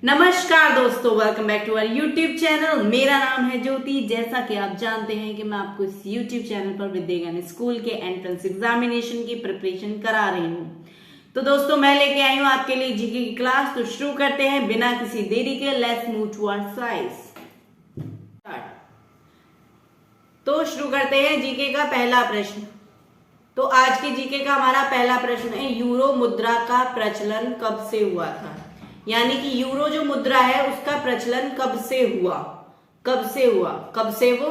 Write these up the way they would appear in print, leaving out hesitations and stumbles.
नमस्कार दोस्तों, welcome back to our YouTube channel. मेरा नाम है ज्योति। जैसा कि आप जानते हैं कि मैं आपको इस यूट्यूब चैनल पर विद्यागण स्कूल के एंट्रेंस एग्जामिनेशन की प्रिपरेशन करा रही हूँ। तो दोस्तों, मैं लेके आई हूँ आपके लिए जीके की क्लास। तो शुरू करते हैं बिना किसी देरी के। Let's move to our slides. तो शुरू करते हैं जीके का पहला प्रश्न। तो आज के जीके का हमारा पहला प्रश्न है, यूरो मुद्रा का प्रचलन कब से हुआ था। यानी कि यूरो जो मुद्रा है उसका प्रचलन कब से हुआ, कब से वो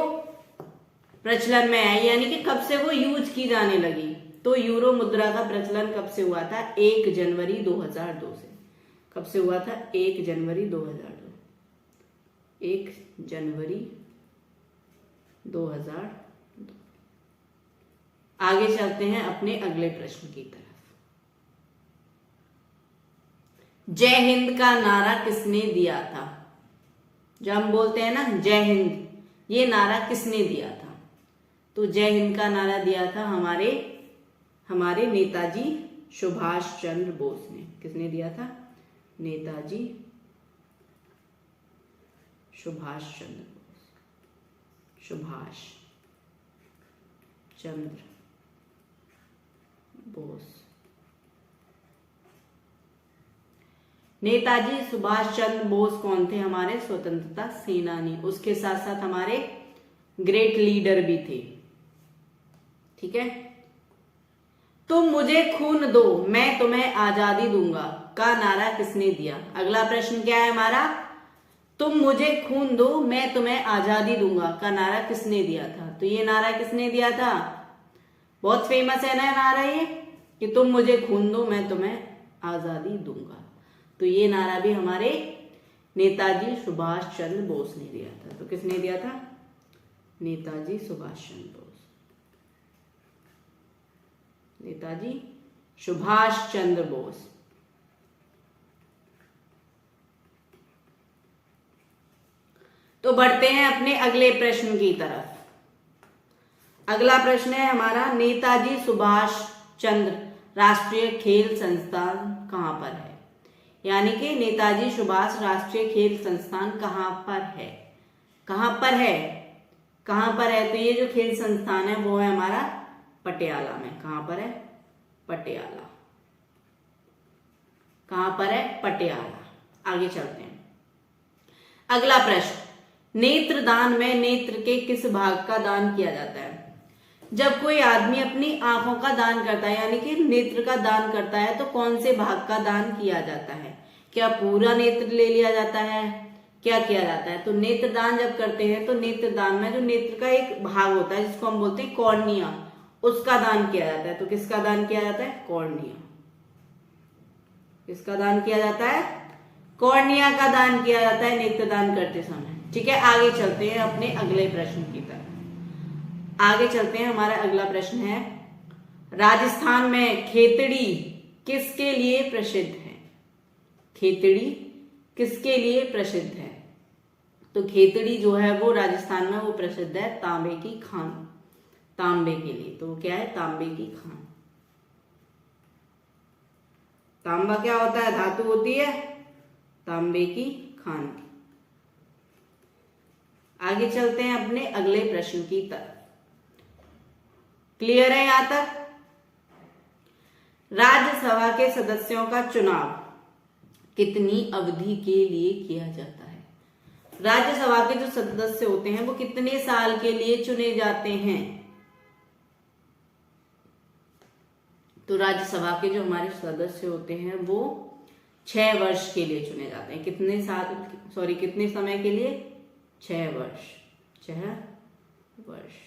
प्रचलन में आई, यानी कि कब से वो यूज की जाने लगी। तो यूरो मुद्रा का प्रचलन कब से हुआ था? 1 जनवरी 2002 से। कब से हुआ था? 1 जनवरी 2002। 1 जनवरी 2002। आगे चलते हैं अपने अगले प्रश्न की तरफ। जय हिंद का नारा किसने दिया था? जब हम बोलते हैं ना जय हिंद, ये नारा किसने दिया था? तो जय हिंद का नारा दिया था हमारे नेताजी सुभाष चंद्र बोस ने। किसने दिया था? नेताजी सुभाष चंद्र बोस। सुभाष चंद्र बोस। नेताजी सुभाष चंद्र बोस कौन थे? हमारे स्वतंत्रता सेनानी। उसके साथ साथ हमारे ग्रेट लीडर भी थे। ठीक है। तुम मुझे खून दो, मैं तुम्हें आजादी दूंगा का नारा किसने दिया? अगला प्रश्न क्या है हमारा? तुम मुझे खून दो, मैं तुम्हें आजादी दूंगा का नारा किसने दिया था? तो ये नारा किसने दिया था? बहुत फेमस है ना नारा ये, कि तुम मुझे खून दो, मैं तुम्हें आजादी दूंगा। तो ये नारा भी हमारे नेताजी सुभाष चंद्र बोस ने दिया था। तो किसने दिया था? नेताजी सुभाष चंद्र बोस। नेताजी सुभाष चंद्र बोस। तो बढ़ते हैं अपने अगले प्रश्न की तरफ। अगला प्रश्न है हमारा, नेताजी सुभाष चंद्र राष्ट्रीय खेल संस्थान कहां पर है? यानी कि नेताजी सुभाष राष्ट्रीय खेल संस्थान कहां पर है? कहां पर है? कहां पर है? तो ये जो खेल संस्थान है वो है हमारा पटियाला में। कहां पर है? पटियाला। कहां पर है? पटियाला। आगे चलते हैं। अगला प्रश्न, नेत्रदान में नेत्र के किस भाग का दान किया जाता है? जब कोई आदमी अपनी आंखों का दान करता है, यानी कि नेत्र का दान करता है, तो कौन से भाग का दान किया जाता है? क्या पूरा नेत्र ले लिया जाता है? क्या किया जाता है? तो नेत्रदान जब करते हैं तो नेत्रदान में जो नेत्र का एक भाग होता है जिसको हम बोलते हैं कॉर्निया, उसका दान किया जाता है। तो किसका दान किया जाता है? कॉर्निया। किसका दान किया जाता है? कॉर्निया का दान किया जाता है नेत्रदान करते समय। ठीक है। आगे चलते हैं अपने अगले प्रश्न की तरफ। आगे चलते हैं। हमारा अगला प्रश्न है, राजस्थान में खेतड़ी किसके लिए प्रसिद्ध है? खेतड़ी किसके लिए प्रसिद्ध है? तो खेतड़ी जो है वो राजस्थान में वो प्रसिद्ध है तांबे की खान। तांबे के लिए। तो क्या है? तांबे की खान। तांबा क्या होता है? धातु होती है। तांबे की खान। आगे चलते हैं अपने अगले प्रश्न की तरफ। क्लियर है यहां तक? राज्यसभा के सदस्यों का चुनाव कितनी अवधि के लिए किया जाता है? राज्यसभा के जो सदस्य होते हैं वो कितने साल के लिए चुने जाते हैं? तो राज्यसभा के जो हमारे सदस्य होते हैं वो 6 वर्ष के लिए चुने जाते हैं। कितने समय के लिए? 6 वर्ष। 6 वर्ष।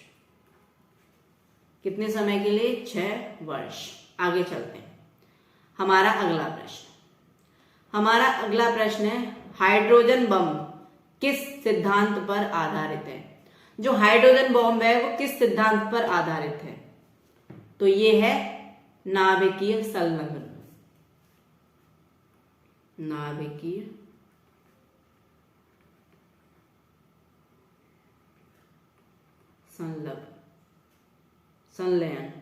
कितने समय के लिए? 6 वर्ष। आगे चलते हैं। हमारा अगला प्रश्न है, हाइड्रोजन बम किस सिद्धांत पर आधारित है? जो हाइड्रोजन बम है वो किस सिद्धांत पर आधारित है? तो ये है नाभिकीय संलग्न। नाभिकीय संलयन,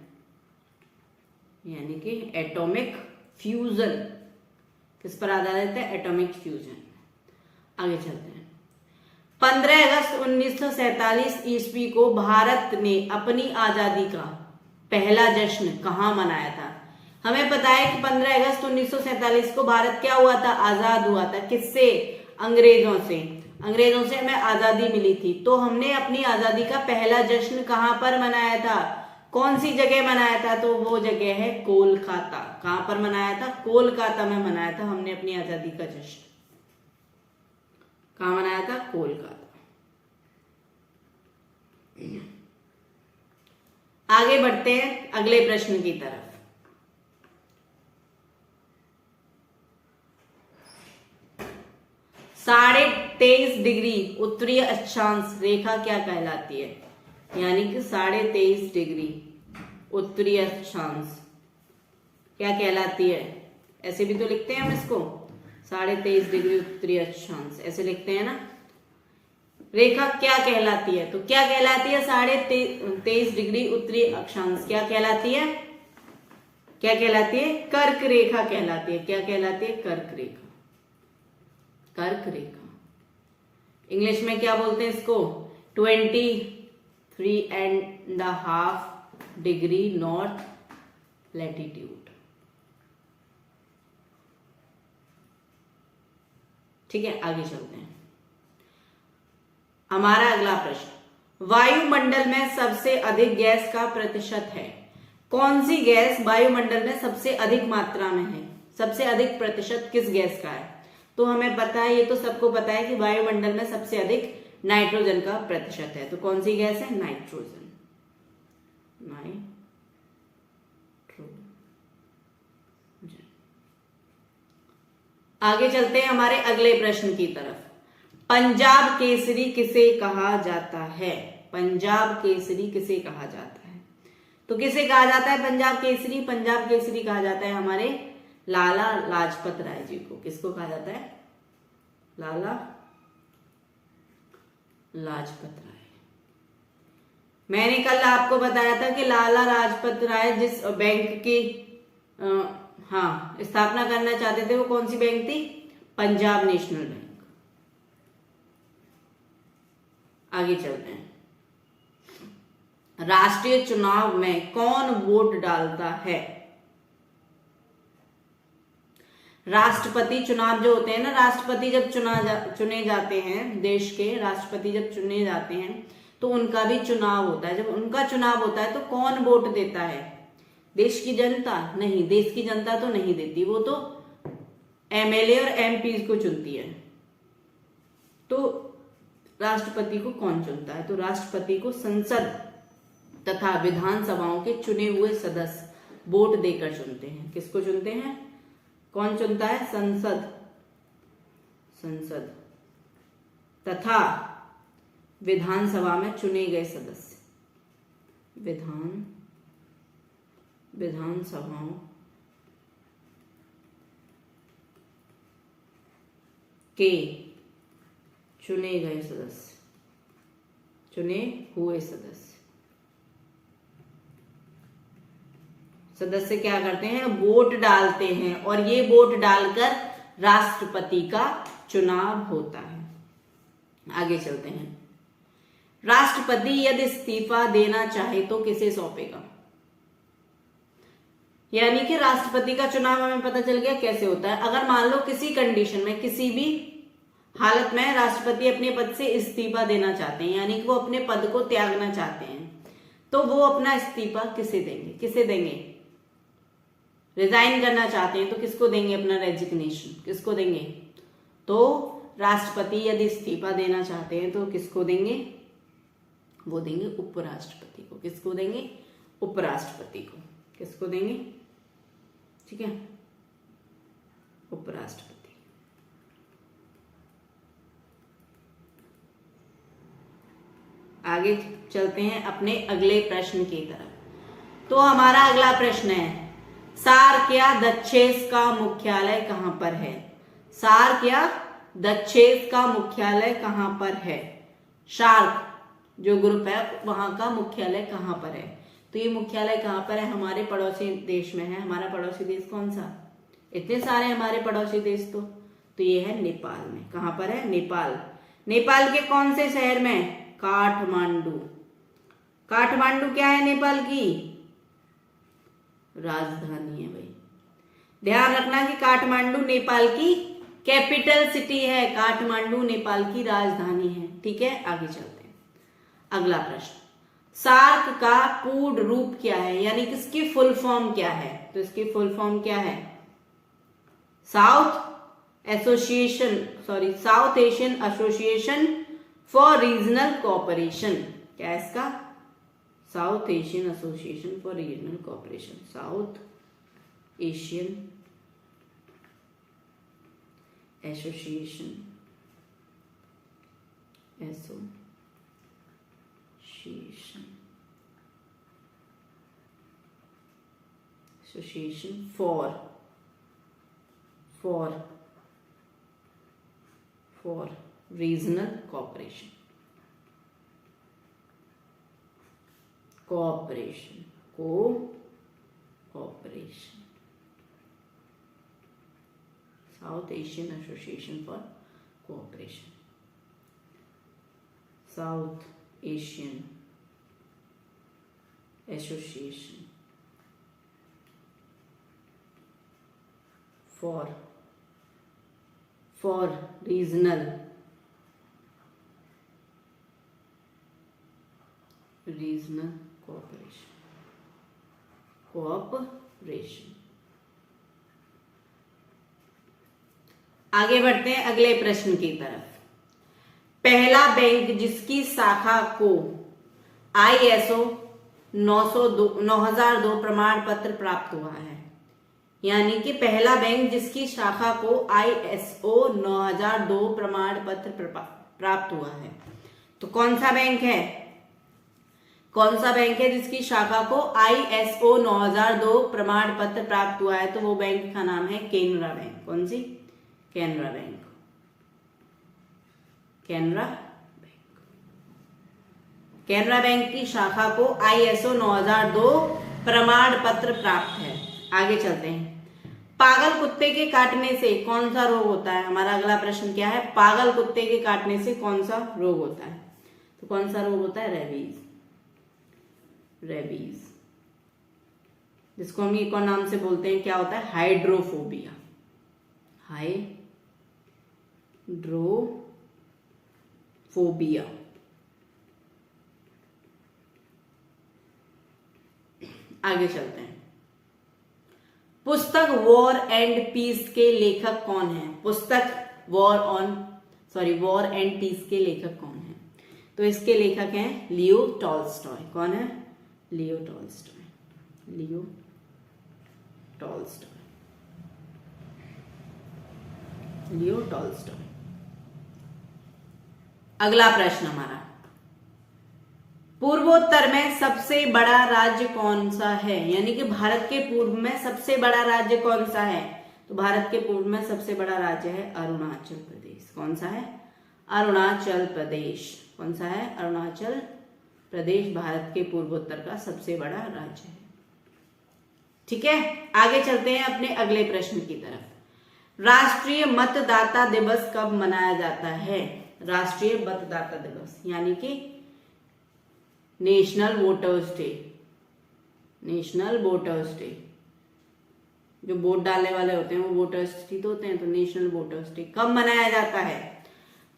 यानी कि एटॉमिक फ्यूजन। किस पर आधारित है? Atomic fusion. आगे चलते हैं। 15 अगस्त 1947 ईस्वी को भारत ने अपनी आजादी का पहला जश्न कहाँ मनाया था? हमें पता है कि 15 अगस्त 1947 को भारत क्या हुआ था? आजाद हुआ था। किससे? अंग्रेजों से। अंग्रेजों से हमें आजादी मिली थी। तो हमने अपनी आजादी का पहला जश्न कहां पर मनाया था? कौन सी जगह मनाया था? तो वो जगह है कोलकाता। कहां पर मनाया था? कोलकाता में मनाया था हमने अपनी आजादी का जश्न। कहां मनाया था? कोलकाता। आगे बढ़ते हैं अगले प्रश्न की तरफ। 23.5 डिग्री उत्तरीय अक्षांश रेखा क्या कहलाती है? यानी कि 23.5 डिग्री उत्तरीय अक्षांश क्या कहलाती है? ऐसे भी तो लिखते हैं हम इसको, 23.5 डिग्री उत्तरीय अक्षांश ऐसे लिखते हैं ना। रेखा क्या कहलाती है? तो क्या कहलाती है? 23.5 डिग्री उत्तरीय अक्षांश क्या कहलाती है? क्या कहलाती है? कर्क रेखा कहलाती है। क्या कहलाती है? कर्क रेखा। कर्क रेखा इंग्लिश में क्या बोलते हैं इसको? 23.5 डिग्री नॉर्थ लैटिट्यूड। ठीक है, आगे चलते हैं। हमारा अगला प्रश्न, वायुमंडल में सबसे अधिक गैस का प्रतिशत है? कौन सी गैस वायुमंडल में सबसे अधिक मात्रा में है? सबसे अधिक प्रतिशत किस गैस का है? तो हमें पता है, ये तो सबको पता है कि वायुमंडल में सबसे अधिक नाइट्रोजन का प्रतिशत है। तो कौन सी गैस है? नाइट्रोजन। आगे चलते हैं हमारे अगले प्रश्न की तरफ। पंजाब केसरी किसे कहा जाता है? पंजाब केसरी किसे कहा जाता है? तो किसे कहा जाता है पंजाब केसरी? पंजाब केसरी कहा जाता है हमारे लाला लाजपत राय जी को। किसको कहा जाता है? लाला लाजपत राय। मैंने कल आपको बताया था कि लाला लाजपत राय जिस बैंक की स्थापना करना चाहते थे वो कौन सी बैंक थी? Punjab national bank. आगे चलते हैं। राष्ट्रीय चुनाव में कौन वोट डालता है? राष्ट्रपति चुनाव जो होते हैं ना, राष्ट्रपति जब चुने जाते हैं, देश के राष्ट्रपति जब चुने जाते हैं तो उनका भी चुनाव होता है। जब उनका चुनाव होता है तो कौन वोट देता है? देश की जनता? नहीं, देश की जनता तो नहीं देती, वो तो एमएलए और एमपी को चुनती है। तो राष्ट्रपति को कौन चुनता है? तो राष्ट्रपति को संसद तथा विधानसभाओं के चुने हुए सदस्य वोट देकर चुनते हैं। किसको चुनते हैं? कौन चुनता है? संसद तथा विधानसभा में चुने गए सदस्य। विधानसभाओं के चुने गए सदस्य, चुने हुए सदस्य क्या करते हैं? वोट डालते हैं और ये वोट डालकर राष्ट्रपति का चुनाव होता है। आगे चलते हैं। राष्ट्रपति यदि इस्तीफा देना चाहे तो किसे सौंपेगा? यानी कि राष्ट्रपति का चुनाव हमें पता चल गया कैसे होता है। अगर मान लो किसी कंडीशन में, किसी भी हालत में राष्ट्रपति अपने पद से इस्तीफा देना चाहते हैं, यानी कि वो अपने पद को त्यागना चाहते हैं, तो वो अपना इस्तीफा किसे देंगे? किसे देंगे? रिजाइन करना चाहते हैं तो किसको देंगे? अपना रेजिग्नेशन किसको देंगे? तो राष्ट्रपति यदि इस्तीफा देना चाहते हैं तो किसको देंगे? वो देंगे उपराष्ट्रपति को। किसको देंगे? उपराष्ट्रपति को। किसको देंगे? ठीक है, उपराष्ट्रपति। आगे चलते हैं अपने अगले प्रश्न की तरफ। तो हमारा अगला प्रश्न है, सार्क या दक्षेस का मुख्यालय कहां पर है? सार्क या दक्षेस का मुख्यालय कहां पर है? सार्क जो ग्रुप है वहां का मुख्यालय कहां पर है? तो ये मुख्यालय कहां पर है? हमारे पड़ोसी देश में है। हमारा पड़ोसी देश कौन सा? इतने सारे हमारे पड़ोसी देश, तो ये है नेपाल में। कहां पर है? नेपाल। नेपाल के कौन से शहर में? काठमांडू। काठमांडू क्या है? नेपाल की राजधानी है भाई। ध्यान रखना कि काठमांडू नेपाल की कैपिटल सिटी है, काठमांडू नेपाल की राजधानी है। ठीक है, आगे चलते हैं। अगला प्रश्न, सार्क का पूर्ण रूप क्या है, यानी कि इसकी फुल फॉर्म क्या है? तो इसकी फुल फॉर्म क्या है? South Asian association for regional cooperation. क्या है इसका? South Asian association for regional cooperation. South Asian association for regional cooperation. South Asian association for cooperation. South Asian association for regional cooperation. आगे बढ़ते हैं अगले प्रश्न की तरफ। पहला बैंक जिसकी शाखा को ISO 9002 प्रमाण पत्र प्राप्त हुआ है, यानी कि पहला बैंक जिसकी शाखा को ISO 9002 प्रमाण पत्र प्राप्त हुआ है, तो कौन सा बैंक है? कौन सा बैंक है जिसकी शाखा को ISO 9002 प्रमाण पत्र प्राप्त हुआ है? तो वो बैंक का नाम है केनरा बैंक। कौन सी? केनरा बैंक। केनरा बैंक की शाखा को ISO 9002 प्रमाण पत्र प्राप्त है। आगे चलते हैं। पागल कुत्ते के काटने से कौन सा रोग होता है? हमारा अगला प्रश्न क्या है? पागल कुत्ते के काटने से कौन सा रोग होता है? तो कौन सा रोग होता है? रेबीज, जिसको हम एक और नाम से बोलते हैं, क्या होता है? हाइड्रोफोबिया। आगे चलते हैं। पुस्तक वॉर एंड पीस के लेखक कौन है? पुस्तक वॉर एंड पीस के लेखक कौन है? तो इसके लेखक हैं लियो टॉल्स्टॉय। कौन है? Leo Tolstoy. अगला प्रश्न हमारा, पूर्वोत्तर में सबसे बड़ा राज्य कौन सा है? यानी कि भारत के पूर्व में सबसे बड़ा राज्य कौन सा है? तो भारत के पूर्व में सबसे बड़ा राज्य है अरुणाचल प्रदेश। कौन सा है? अरुणाचल प्रदेश। कौन सा है? अरुणाचल प्रदेश भारत के पूर्वोत्तर का सबसे बड़ा राज्य है। ठीक है, आगे चलते हैं अपने अगले प्रश्न की तरफ। राष्ट्रीय मतदाता दिवस कब मनाया जाता है? राष्ट्रीय मतदाता दिवस यानी कि नेशनल वोटर्स डे। जो वोट डालने वाले होते हैं वो वोटर्स ही तो होते हैं, तो नेशनल वोटर्स डे कब मनाया जाता है?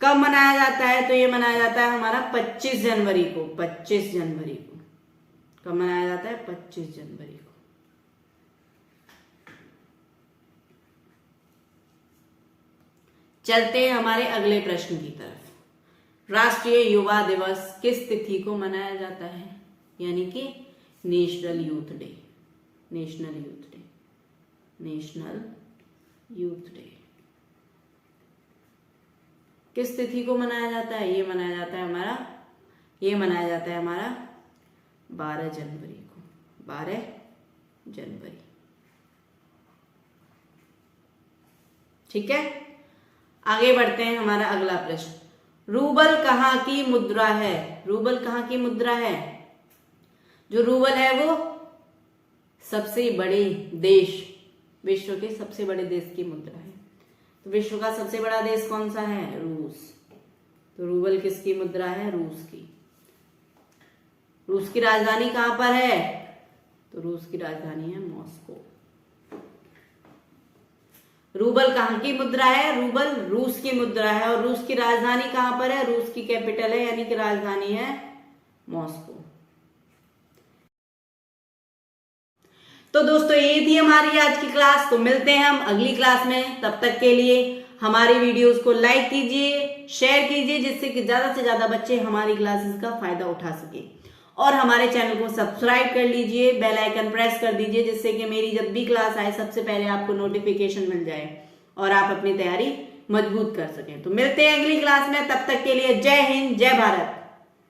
कब मनाया जाता है? तो ये मनाया जाता है हमारा 25 जनवरी को। 25 जनवरी को कब मनाया जाता है? 25 जनवरी को। चलते हैं हमारे अगले प्रश्न की तरफ। राष्ट्रीय युवा दिवस किस तिथि को मनाया जाता है? यानी कि नेशनल यूथ डे। किस तिथि को मनाया जाता है? ये मनाया जाता है हमारा 12 जनवरी को। 12 जनवरी। ठीक है, आगे बढ़ते हैं। हमारा अगला प्रश्न, रूबल कहाँ की मुद्रा है? रूबल कहाँ की मुद्रा है? जो रूबल है वो सबसे बड़े देश, विश्व के सबसे बड़े देश की मुद्रा है। तो विश्व का सबसे बड़ा देश कौन सा है? रूस। तो रूबल किसकी मुद्रा है? रूस की। रूस की राजधानी कहां पर है? तो रूस की राजधानी है मॉस्को। रूबल कहां की मुद्रा है? रूबल रूस की मुद्रा है। और रूस की राजधानी कहां पर है? रूस की कैपिटल है, यानी कि राजधानी है मॉस्को। तो दोस्तों ये थी हमारी आज की क्लास। तो मिलते हैं हम अगली क्लास में। तब तक के लिए हमारी वीडियोस को लाइक कीजिए, शेयर कीजिए, जिससे कि ज्यादा से ज्यादा बच्चे हमारी क्लासेस का फायदा उठा सके। और हमारे चैनल को सब्सक्राइब कर लीजिए, बेल आइकन प्रेस कर दीजिए, जिससे कि मेरी जब भी क्लास आए सबसे पहले आपको नोटिफिकेशन मिल जाए और आप अपनी तैयारी मजबूत कर सकें। तो मिलते हैं अगली क्लास में। तब तक के लिए जय हिंद, जय भारत।